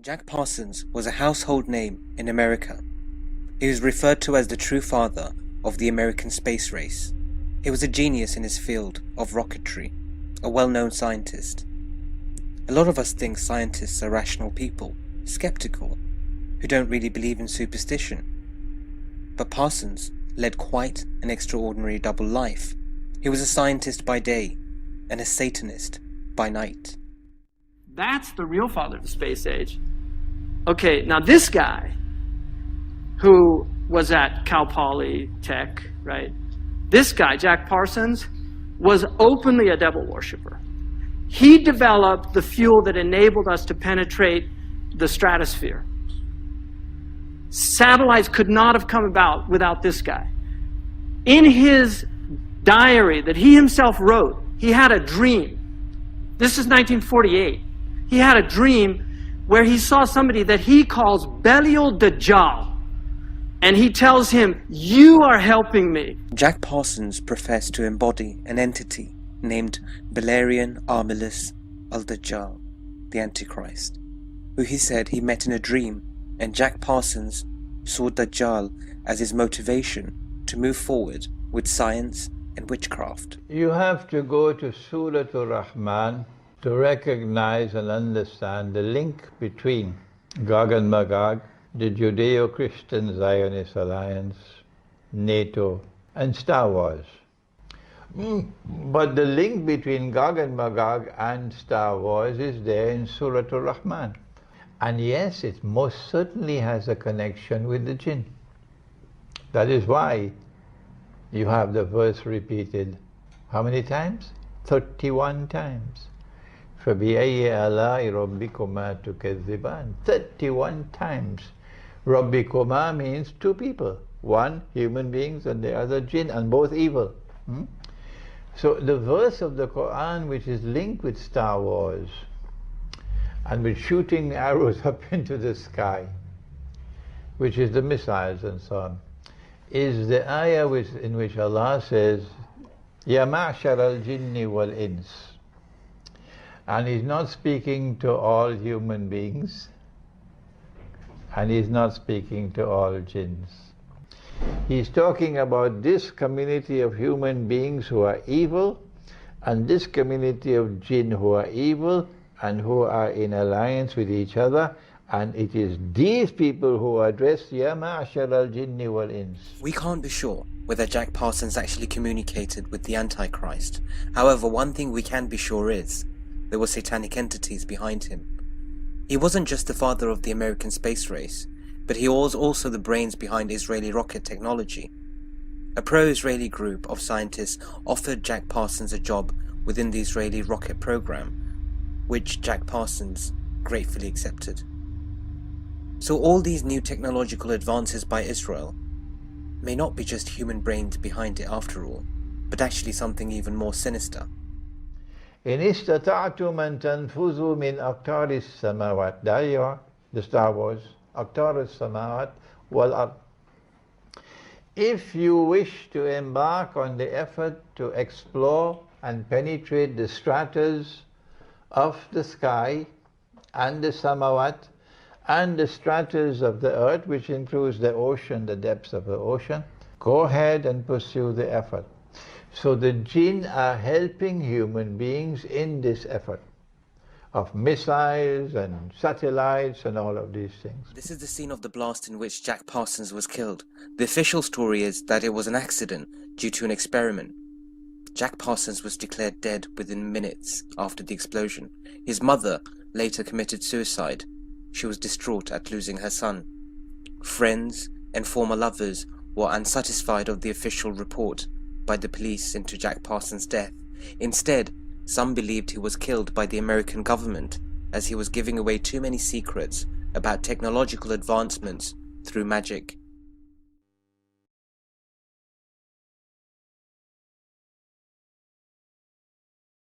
Jack Parsons was a household name in America. He was referred to as the true father of the American space race. He was a genius in his field of rocketry, a well-known scientist. A lot of us think scientists are rational people, skeptical, who don't really believe in superstition. But Parsons led quite an extraordinary double life. He was a scientist by day and a Satanist by night. That's the real father of the space age. Okay, now this guy, who was at Cal Poly Tech, right? This guy, Jack Parsons, was openly a devil worshiper. He developed the fuel that enabled us to penetrate the stratosphere. Satellites could not have come about without this guy. In his diary that he himself wrote, he had a dream. This is 1948. He had a dream where he saw somebody that he calls Belial Dajjal. And he tells him, "You are helping me." Jack Parsons professed to embody an entity named Belerian Armilis al-Dajjal, the Antichrist, who he said he met in a dream, and Jack Parsons saw Dajjal as his motivation to move forward with science and witchcraft. You have to go to Surah Ar-Rahman to recognize and understand the link between Gog and Magog, the Judeo-Christian Zionist Alliance, NATO, and Star Wars. But the link between Gog and Magog and Star Wars is there in Surah Ar-Rahman. And yes, it most certainly has a connection with the jinn. That is why you have the verse repeated, how many times? 31 times. فَبِأَيِّ آلَاءِ رَبِّكُمَا تُكَذِّبَانِ 31 times. Rabbikuma means two people. One, human beings, and the other jinn, and both evil. So the verse of the Quran which is linked with Star Wars and with shooting arrows up into the sky, which is the missiles and so on, is the ayah in which Allah says, Ya ma'shar al-jinni wal-ins. And He's not speaking to all human beings, and He's not speaking to all jinns. He's talking about this community of human beings who are evil, and this community of jinn who are evil and who are in alliance with each other, and it is these people who are addressed, Ya ma'ashar al-jinni wal-ins. We can't be sure whether Jack Parsons actually communicated with the Antichrist. However, one thing we can be sure is there were satanic entities behind him. He wasn't just the father of the American space race, but he was also the brains behind Israeli rocket technology. A pro-Israeli group of scientists offered Jack Parsons a job within the Israeli rocket program, which Jack Parsons gratefully accepted. So all these new technological advances by Israel may not be just human brains behind it after all, but actually something even more sinister. إِنِ اسْتَطَعْتُمْ أَن تَنْفُذُوا مِنْ أَقْطَارِ السَّمَاوَاتِ. There you are, the Star Wars. أَقْطَارِ السَّمَاوَاتِ وَالْأَرْضِ. If you wish to embark on the effort to explore and penetrate the stratas of the sky and the samawat and the stratas of the earth, which includes the ocean, the depths of the ocean, go ahead and pursue the effort. So the jinn are helping human beings in this effort of missiles and satellites and all of these things. This is the scene of the blast in which Jack Parsons was killed. The official story is that it was an accident due to an experiment. Jack Parsons was declared dead within minutes after the explosion. His mother later committed suicide. She was distraught at losing her son. Friends and former lovers were unsatisfied of the official report by the police into Jack Parsons' death. Instead, some believed he was killed by the American government as he was giving away too many secrets about technological advancements through magic